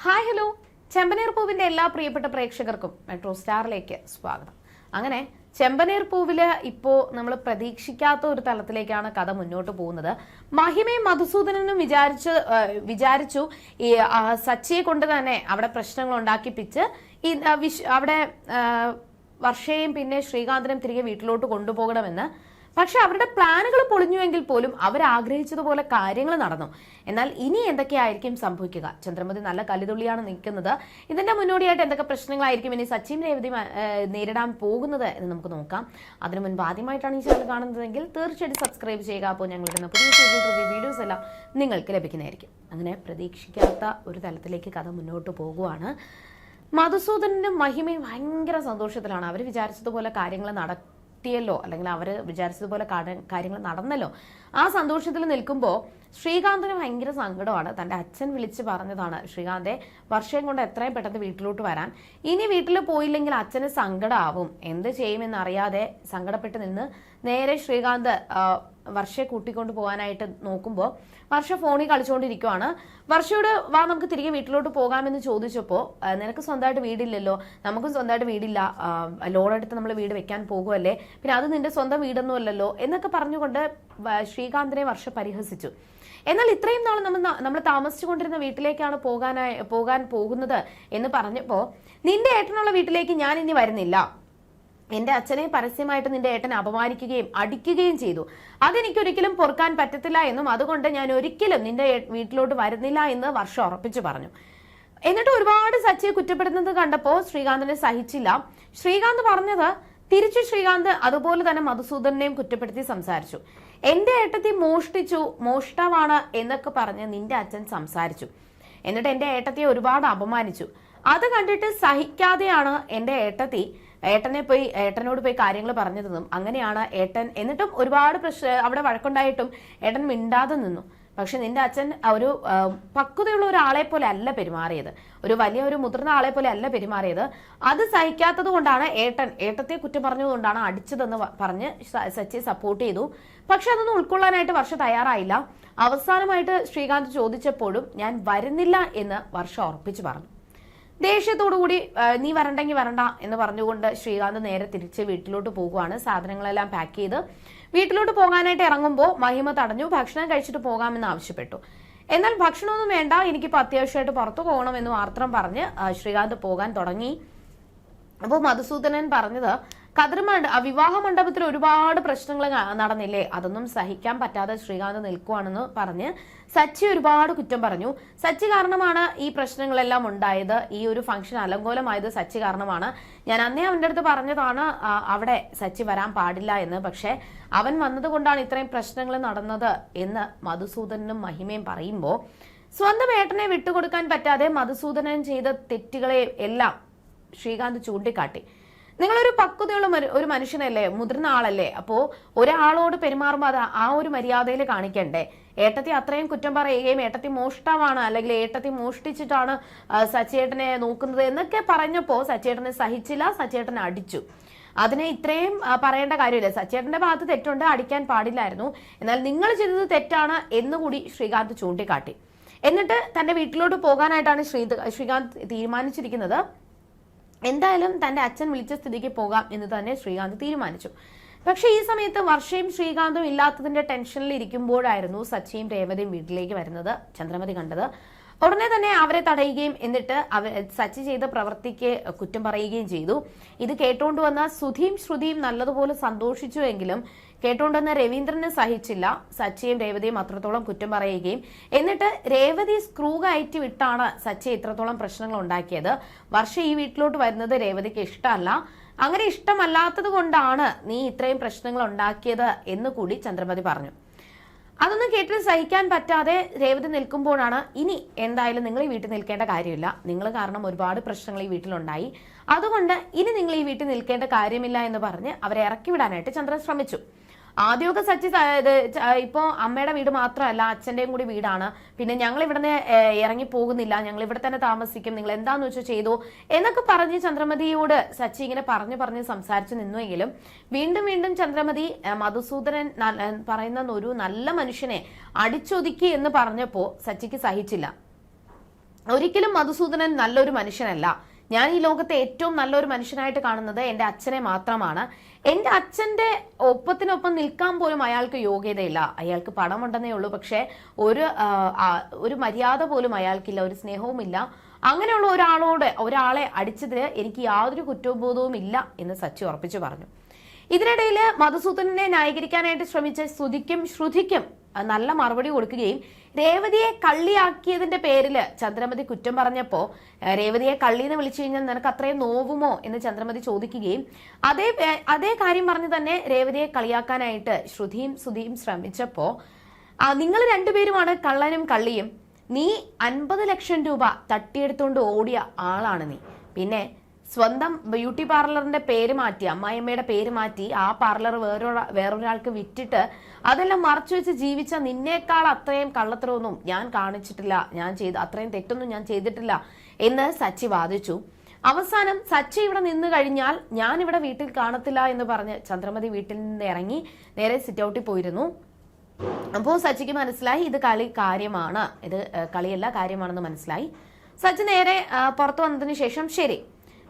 Hi hello, ചെമ്പനീർ പൂവിന്റെ എല്ലാ പ്രിയപ്പെട്ട പ്രേക്ഷകർക്കും മെട്രോ സ്റ്റാറിലേക്ക് സ്വാഗതം. അങ്ങനെ ചെമ്പനീർ പൂവില് ഇപ്പോ നമ്മൾ പ്രതീക്ഷിക്കാത്ത ഒരു തലത്തിലേക്കാണ് കഥ മുന്നോട്ട് പോകുന്നത്. മഹിമയും മധുസൂദനനും വിചാരിച്ചു ഈ സച്ചിയെ കൊണ്ട് തന്നെ അവിടെ പ്രശ്നങ്ങൾ ഉണ്ടാക്കിപ്പിച്ച് ഈ അവിടെ വർഷയും പിന്നെ ശ്രീകാന്തിനും തിരികെ വീട്ടിലോട്ട് കൊണ്ടുപോകണമെന്ന്. പക്ഷെ അവരുടെ പ്ലാനുകൾ പൊളിഞ്ഞുവെങ്കിൽ പോലും അവർ ആഗ്രഹിച്ചതുപോലെ കാര്യങ്ങൾ നടന്നു. എന്നാൽ ഇനി എന്തൊക്കെയായിരിക്കും സംഭവിക്കുക? ചന്ദ്രമതി നല്ല കലിതുള്ളിയാണ് നിൽക്കുന്നത്. ഇതിന്റെ മുന്നോടിയായിട്ട് എന്തൊക്കെ പ്രശ്നങ്ങളായിരിക്കും ഇനി സച്ചിൻ രേവതി നേരിടാൻ പോകുന്നത് എന്ന് നമുക്ക് നോക്കാം. അതിനു മുൻപ് ആദ്യമായിട്ടാണ് ഈ ചാനൽ കാണുന്നതെങ്കിൽ തീർച്ചയായിട്ടും സബ്സ്ക്രൈബ് ചെയ്യുക. അപ്പോൾ ഞങ്ങളുടെ പുതിയ വീഡിയോസ് എല്ലാം നിങ്ങൾക്ക് ലഭിക്കുന്നതായിരിക്കും. അങ്ങനെ പ്രതീക്ഷിക്കാത്ത ഒരു തലത്തിലേക്ക് കഥ മുന്നോട്ട് പോകുവാണ്. മധുസൂദനും മഹിമയും ഭയങ്കര സന്തോഷത്തിലാണ്. അവർ വിചാരിച്ചതുപോലെ കാര്യങ്ങൾ ല്ലോ അല്ലെങ്കിൽ അവർ വിചാരിച്ചതുപോലെ കാര്യങ്ങൾ നടന്നല്ലോ. ആ സന്തോഷത്തിൽ നിൽക്കുമ്പോൾ ശ്രീകാന്തിന് ഭയങ്കര സങ്കടമാണ്. തൻ്റെ അച്ഛൻ വിളിച്ച് പറഞ്ഞതാണ് ശ്രീകാന്തെ വർഷം കൊണ്ട് എത്രയും പെട്ടെന്ന് വീട്ടിലോട്ട് വരാൻ. ഇനി വീട്ടിൽ പോയില്ലെങ്കിൽ അച്ഛന് സങ്കടമാവും. എന്ത് ചെയ്യുമെന്നറിയാതെ സങ്കടപ്പെട്ട് നിന്ന് നേരെ ശ്രീകാന്ത് വർഷയെ കൂട്ടിക്കൊണ്ട് പോകാനായിട്ട് നോക്കുമ്പോൾ വർഷ ഫോണിൽ കളിച്ചുകൊണ്ടിരിക്കുവാണ്. വർഷയോട് വാ നമുക്ക് തിരികെ വീട്ടിലോട്ട് പോകാമെന്ന് ചോദിച്ചപ്പോൾ നിനക്ക് സ്വന്തമായിട്ട് വീടില്ലല്ലോ, നമുക്കും സ്വന്തമായിട്ട് വീടില്ല, ലോൺ എടുത്ത് നമ്മൾ വീട് വെക്കാൻ പോകുമല്ലേ, പിന്നെ അത് നിന്റെ സ്വന്തം വീടൊന്നും അല്ലല്ലോ എന്നൊക്കെ പറഞ്ഞുകൊണ്ട് ശ്രീകാന്തിനെ വർഷ പരിഹസിച്ചു. എന്നാൽ ഇത്രയും നാൾ നമ്മൾ താമസിച്ചുകൊണ്ടിരുന്ന വീട്ടിലേക്കാണ് പോകാൻ പോകുന്നത് എന്ന് പറഞ്ഞപ്പോൾ നിന്റെ ഏട്ടനുള്ള വീട്ടിലേക്ക് ഞാൻ ഇനി വരുന്നില്ല. എന്റെ അച്ഛനെ പരസ്യമായിട്ട് നിന്റെ ഏട്ടൻ അപമാനിക്കുകയും അടിക്കുകയും ചെയ്തു. അതെനിക്കൊരിക്കലും പൊറുക്കാൻ പറ്റത്തില്ല എന്നും അതുകൊണ്ട് ഞാൻ ഒരിക്കലും നിന്റെ വീട്ടിലോട്ട് വരുന്നില്ല എന്ന് വർഷം ഉറപ്പിച്ചു പറഞ്ഞു. എന്നിട്ട് ഒരുപാട് സച്ചിയെ കുറ്റപ്പെടുന്നത് കണ്ടപ്പോൾ ശ്രീകാന്തിനെ സഹിച്ചില്ല. ശ്രീകാന്ത് പറഞ്ഞത് തിരിച്ചു ശ്രീകാന്ത് അതുപോലെ തന്നെ മധുസൂദനെയും കുറ്റപ്പെടുത്തി സംസാരിച്ചു. എന്റെ ഏട്ടത്തി മോഷ്ടിച്ചു, മോഷ്ടാവാണ് എന്നൊക്കെ പറഞ്ഞ് നിന്റെ അച്ഛൻ സംസാരിച്ചു. എന്നിട്ട് എന്റെ ഏട്ടത്തിയെ ഒരുപാട് അപമാനിച്ചു. അത് കണ്ടിട്ട് സഹിക്കാതെയാണ് എന്റെ ഏട്ടനോട് പോയി കാര്യങ്ങൾ പറഞ്ഞതെന്നും അങ്ങനെയാണ് ഏട്ടൻ. എന്നിട്ടും ഒരുപാട് അവിടെ വഴക്കുണ്ടായിട്ടും ഏട്ടൻ മിണ്ടാതെ നിന്നു. പക്ഷെ നിന്റെ അച്ഛൻ ഒരു പക്വതയുള്ള ഒരാളെ പോലെ അല്ല പെരുമാറിയത്, ഒരു മുതിർന്ന ആളെ പോലെ അല്ല പെരുമാറിയത്. അത് സഹിക്കാത്തത് കൊണ്ടാണ് ഏട്ടത്തെ കുറ്റം പറഞ്ഞതുകൊണ്ടാണ് അടിച്ചതെന്ന് പറഞ്ഞ് സച്ചിയെ സപ്പോർട്ട് ചെയ്തു. പക്ഷെ അതൊന്നും ഉൾക്കൊള്ളാനായിട്ട് വർഷ തയ്യാറായില്ല. അവസാനമായിട്ട് ശ്രീകാന്ത് ചോദിച്ചപ്പോഴും ഞാൻ വരുന്നില്ല എന്ന് വർഷ ഉറപ്പിച്ചു പറഞ്ഞു. ദേഷ്യത്തോടുകൂടി നീ വരണ്ടെങ്കിൽ വരണ്ട എന്ന് പറഞ്ഞുകൊണ്ട് ശ്രീകാന്ത് നേരെ തിരിച്ച് വീട്ടിലോട്ട് പോകുവാണ്. സാധനങ്ങളെല്ലാം പാക്ക് ചെയ്ത് വീട്ടിലോട്ട് പോകാനായിട്ട് ഇറങ്ങുമ്പോൾ മഹിമ തടഞ്ഞു. ഭക്ഷണം കഴിച്ചിട്ട് പോകാമെന്ന് ആവശ്യപ്പെട്ടു. എന്നാൽ ഭക്ഷണമൊന്നും വേണ്ട, എനിക്കിപ്പോൾ അത്യാവശ്യമായിട്ട് പുറത്തു പോകണമെന്ന് മാത്രം പറഞ്ഞ് ശ്രീകാന്ത് പോകാൻ തുടങ്ങി. അപ്പോൾ മധുസൂദനൻ പറഞ്ഞത് വിവാഹ മണ്ഡപത്തിൽ ഒരുപാട് പ്രശ്നങ്ങൾ നടന്നില്ലേ, അതൊന്നും സഹിക്കാൻ പറ്റാതെ ശ്രീകാന്ത് നിൽക്കുവാണെന്ന് പറഞ്ഞ് സച്ചി ഒരുപാട് കുറ്റം പറഞ്ഞു. സച്ചി കാരണമാണ് ഈ പ്രശ്നങ്ങളെല്ലാം ഉണ്ടായത്, ഈ ഒരു ഫംഗ്ഷൻ അലങ്കോലമായത് സച്ചി കാരണമാണ്. ഞാൻ അന്നേ അവന്റെ അടുത്ത് പറഞ്ഞതാണ് അവിടെ സച്ചി വരാൻ പാടില്ല എന്ന്. പക്ഷെ അവൻ വന്നത് കൊണ്ടാണ് ഇത്രയും പ്രശ്നങ്ങൾ നടന്നത് എന്ന് മധുസൂദനും മഹിമയും പറയുമ്പോൾ സ്വന്തം ഏട്ടനെ വിട്ടുകൊടുക്കാൻ പറ്റാതെ മധുസൂദനൻ ചെയ്ത തെറ്റുകളെ എല്ലാം ശ്രീകാന്ത് ചൂണ്ടിക്കാട്ടി. നിങ്ങളൊരു പക്വതയുള്ള ഒരു മനുഷ്യനല്ലേ, മുതിർന്ന ആളല്ലേ, അപ്പോ ഒരാളോട് പെരുമാറുമ്പോൾ അത് ആ ഒരു മര്യാദയിൽ കാണിക്കണ്ടേ? ഏട്ടത്തി അത്രയും കുറ്റം പറയുകയും ഏട്ടത്തി മോഷ്ടാവാണ് അല്ലെങ്കിൽ ഏട്ടത്തി മോഷ്ടിച്ചിട്ടാണ് സച്ചേട്ടനെ നോക്കുന്നത് എന്നൊക്കെ പറഞ്ഞപ്പോൾ സച്ചേട്ടനെ സഹിച്ചില്ല, സച്ചേട്ടനെ അടിച്ചു. അതിനെ ഇത്രയും പറയേണ്ട കാര്യമില്ല. സച്ചേട്ടന്റെ ഭാഗത്ത് തെറ്റുണ്ട്, അടിക്കാൻ പാടില്ലായിരുന്നു. എന്നാൽ നിങ്ങൾ ചെയ്തത് തെറ്റാണ് എന്നുകൂടി ശ്രീകാന്ത് ചൂണ്ടിക്കാട്ടി. എന്നിട്ട് തന്റെ വീട്ടിലോട്ട് പോകാനായിട്ടാണ് ശ്രീകാന്ത് തീരുമാനിച്ചിരിക്കുന്നത്. എന്തായാലും തന്റെ അച്ഛൻ വിളിച്ച സ്ഥിതിക്ക് പോകാം എന്ന് തന്നെ ശ്രീകാന്ത് തീരുമാനിച്ചു. പക്ഷെ ഈ സമയത്ത് വർഷയും ശ്രീകാന്തും ഇല്ലാത്തതിന്റെ ടെൻഷനിൽ ഇരിക്കുമ്പോഴായിരുന്നു സച്ചിയും രേവതിയും വീട്ടിലേക്ക് വരുന്നത് ചന്ദ്രമതി കണ്ടത്. ഉടനെ തന്നെ അവരെ തടയുകയും എന്നിട്ട് സച്ചി ചെയ്ത പ്രവൃത്തിക്ക് കുറ്റം പറയുകയും ചെയ്തു. ഇത് കേട്ടുകൊണ്ടുവന്ന സുധിയും ശ്രുതിയും നല്ലതുപോലെ സന്തോഷിച്ചുവെങ്കിലും കേട്ടുകൊണ്ടുവന്ന രവീന്ദ്രന് സഹിച്ചില്ല. സച്ചിയും രേവതിയും അത്രത്തോളം കുറ്റം പറയുകയും എന്നിട്ട് രേവതി സ്ക്രൂ കയറ്റി വിട്ടാണ് സച്ചി ഇത്രത്തോളം പ്രശ്നങ്ങൾ ഉണ്ടാക്കിയത്. വർഷ ഈ വീട്ടിലോട്ട് വരുന്നത് രേവതിക്ക് ഇഷ്ടമല്ല. അങ്ങനെ ഇഷ്ടമല്ലാത്തത് കൊണ്ടാണ് നീ ഇത്രയും പ്രശ്നങ്ങൾ ഉണ്ടാക്കിയത് എന്ന് കൂടി ചന്ദ്രമതി പറഞ്ഞു. അതൊന്നും കേട്ടിട്ട് സഹിക്കാൻ പറ്റാതെ രേവതി നിൽക്കുമ്പോഴാണ് ഇനി എന്തായാലും നിങ്ങൾ ഈ വീട്ടിൽ നിൽക്കേണ്ട കാര്യമില്ല, നിങ്ങൾ കാരണം ഒരുപാട് പ്രശ്നങ്ങൾ ഈ വീട്ടിലുണ്ടായി, അതുകൊണ്ട് ഇനി നിങ്ങൾ ഈ വീട്ടിൽ നിൽക്കേണ്ട കാര്യമില്ല എന്ന് പറഞ്ഞ് അവരെ ഇറക്കി വിടാനായിട്ട് ചന്ദ്രൻ ശ്രമിച്ചു. ആദ്യമൊക്കെ സച്ചി ഇപ്പോ അമ്മയുടെ വീട് മാത്രമല്ല അച്ഛന്റെയും കൂടി വീടാണ്, പിന്നെ ഞങ്ങൾ ഇവിടുന്ന് ഇറങ്ങി പോകുന്നില്ല, ഞങ്ങൾ ഇവിടെ തന്നെ താമസിക്കും, നിങ്ങൾ എന്താന്ന് വെച്ചാൽ ചെയ്തു എന്നൊക്കെ പറഞ്ഞ് ചന്ദ്രമതിയോട് സച്ചി ഇങ്ങനെ പറഞ്ഞു സംസാരിച്ചു നിന്നുവെങ്കിലും വീണ്ടും ചന്ദ്രമതി മധുസൂദനൻ പറയുന്ന ഒരു നല്ല മനുഷ്യനെ അടിച്ചൊതുക്കി എന്ന് പറഞ്ഞപ്പോ സച്ചിക്ക് സഹിച്ചില്ല. ഒരിക്കലും മധുസൂദനൻ നല്ലൊരു മനുഷ്യനല്ല. ഞാൻ ഈ ലോകത്തെ ഏറ്റവും നല്ലൊരു മനുഷ്യനായിട്ട് കാണുന്നത് എൻ്റെ അച്ഛനെ മാത്രമാണ്. എൻ്റെ അച്ഛൻ്റെ ഒപ്പത്തിനൊപ്പം നിൽക്കാൻ പോലും അയാൾക്ക് യോഗ്യതയില്ല. അയാൾക്ക് പണമുണ്ടെന്നേ ഉള്ളൂ, പക്ഷെ ഒരു മര്യാദ പോലും അയാൾക്കില്ല, ഒരു സ്നേഹവുമില്ല. അങ്ങനെയുള്ള ഒരാളെ അടിച്ചതിൽ എനിക്ക് യാതൊരു കുറ്റബോധവും ഇല്ല എന്ന് സച്ചി ഉറപ്പിച്ചു പറഞ്ഞു. ഇതിനിടയിൽ മധുസൂദനനെ ന്യായീകരിക്കാനായിട്ട് ശ്രമിച്ച ശ്രുതിക്കും ശ്രുതിക്കും നല്ല മറുപടി കൊടുക്കുകയും രേവതിയെ കള്ളിയാക്കിയതിന്റെ പേരിൽ ചന്ദ്രമതി കുറ്റം പറഞ്ഞപ്പോ രേവതിയെ കള്ളിന്ന് വിളിച്ചു കഴിഞ്ഞാൽ നിനക്ക് അത്രയും നോവുമോ എന്ന് ചന്ദ്രമതി ചോദിക്കുകയും അതേ കാര്യം പറഞ്ഞ് തന്നെ രേവതിയെ കളിയാക്കാനായിട്ട് ശ്രുതിയും ശ്രമിച്ചപ്പോ നിങ്ങൾ രണ്ടുപേരുമാണ് കള്ളനും കള്ളിയും, നീ 50 ലക്ഷം രൂപ തട്ടിയെടുത്തുകൊണ്ട് ഓടിയ ആളാണ് നീ, പിന്നെ സ്വന്തം ബ്യൂട്ടി പാർലറിന്റെ പേര് മാറ്റി, അമ്മായിയമ്മയുടെ പേര് മാറ്റി ആ പാർലർ വേറൊരാൾക്ക് വിറ്റിട്ട് അതെല്ലാം മറച്ചു വെച്ച് ജീവിച്ച നിന്നേക്കാൾ അത്രയും കള്ളത്തരമൊന്നും ഞാൻ കാണിച്ചിട്ടില്ല, അത്രയും തെറ്റൊന്നും ഞാൻ ചെയ്തിട്ടില്ല എന്ന് സച്ചി വാദിച്ചു. അവസാനം സച്ചി ഇവിടെ നിന്ന് കഴിഞ്ഞാൽ ഞാൻ ഇവിടെ വീട്ടിൽ കാണത്തില്ല എന്ന് പറഞ്ഞ് ചന്ദ്രമതി വീട്ടിൽ നിന്ന് ഇറങ്ങി നേരെ സിറ്റ് ഔട്ടിൽ പോയിരുന്നു. അപ്പോൾ സച്ചിക്ക് മനസ്സിലായി ഇത് കാര്യമാണ്, ഇത് കളിയല്ല കാര്യമാണെന്ന് മനസ്സിലായി. സച്ചി നേരെ പുറത്തു വന്നതിന് ശേഷം, ശരി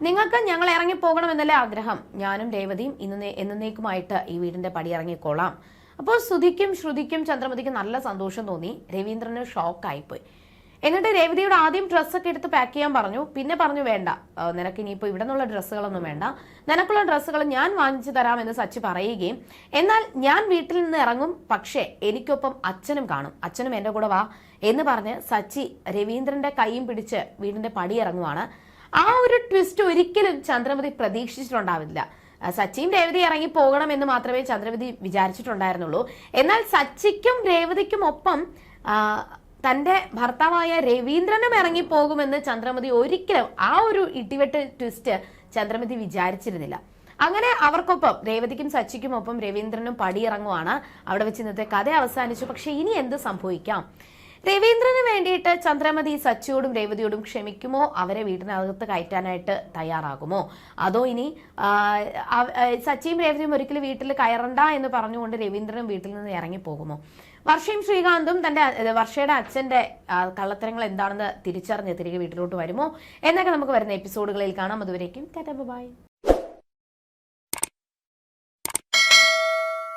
നിങ്ങൾക്ക് ഞങ്ങൾ ഇറങ്ങിപ്പോകണമെന്നല്ലേ ആഗ്രഹം, ഞാനും രേവതിയും എന്നേക്കുമായിട്ട് ഈ വീടിന്റെ പടി ഇറങ്ങിക്കോളാം. അപ്പോൾ ശ്രുതിക്കും ചന്ദ്രമതിക്കും നല്ല സന്തോഷം തോന്നി. രവീന്ദ്രന് ഷോക്കായിപ്പോയി. എന്നിട്ട് രേവതിയുടെ ആദ്യം ഡ്രസ്സൊക്കെ എടുത്ത് പാക്ക് ചെയ്യാൻ പറഞ്ഞു. പിന്നെ പറഞ്ഞു വേണ്ട, നിനക്ക് ഇനിയിപ്പോൾ ഇവിടെ നിന്നുള്ള ഡ്രസ്സുകളൊന്നും വേണ്ട, നിനക്കുള്ള ഡ്രസ്സുകൾ ഞാൻ വാങ്ങിച്ചു തരാമെന്ന് സച്ചി പറയുകയും എന്നാൽ ഞാൻ വീട്ടിൽ നിന്ന് ഇറങ്ങും, പക്ഷേ എനിക്കൊപ്പം അച്ഛനും കാണും, അച്ഛനും എൻ്റെ കൂടെ വാ എന്ന് പറഞ്ഞ് സച്ചി രവീന്ദ്രന്റെ കൈയും പിടിച്ച് വീടിന്റെ പടി ഇറങ്ങുവാണ്. ആ ഒരു ട്വിസ്റ്റ് ഒരിക്കലും ചന്ദ്രമതി പ്രതീക്ഷിച്ചിട്ടുണ്ടാവില്ല. സച്ചിയും രേവതി ഇറങ്ങി പോകണം എന്ന് മാത്രമേ ചന്ദ്രമതി വിചാരിച്ചിട്ടുണ്ടായിരുന്നുള്ളൂ. എന്നാൽ സച്ചിക്കും രേവതിക്കും ഒപ്പം തന്റെ ഭർത്താവായ രവീന്ദ്രനും ഇറങ്ങിപ്പോകുമെന്ന് ചന്ദ്രമതി ഒരിക്കലും, ആ ഒരു ഇടിവെട്ട് ട്വിസ്റ്റ് ചന്ദ്രമതി വിചാരിച്ചിരുന്നില്ല. അങ്ങനെ അവർക്കൊപ്പം രേവതിക്കും സച്ചിക്കും ഒപ്പം രവീന്ദ്രനും പടിയിറങ്ങുവാണ്. അവിടെ വെച്ച് ഇന്നത്തെ കഥ അവസാനിച്ചു. പക്ഷെ ഇനി എന്ത് സംഭവിക്കാം? രവീന്ദ്രന് വേണ്ടിയിട്ട് ചന്ദ്രമതി സച്ചിയോടും രേവതിയോടും ക്ഷമിക്കുമോ? അവരെ വീട്ടിനകത്ത് കയറ്റാനായിട്ട് തയ്യാറാകുമോ? അതോ ഇനി സച്ചിയും രേവതിയും ഒരിക്കലും വീട്ടിൽ കയറണ്ട എന്ന് പറഞ്ഞുകൊണ്ട് രവീന്ദ്രനും വീട്ടിൽ നിന്ന് ഇറങ്ങിപ്പോകുമോ? വർഷയും ശ്രീകാന്തും വർഷയുടെ അച്ഛന്റെ കള്ളത്തരങ്ങൾ എന്താണെന്ന് തിരിച്ചറിഞ്ഞ് തിരികെ വീട്ടിലോട്ട് വരുമോ എന്നൊക്കെ നമുക്ക് വരുന്ന എപ്പിസോഡുകളിൽ കാണാം. അതുവരേക്കും ടാറ്റാ ബൈ.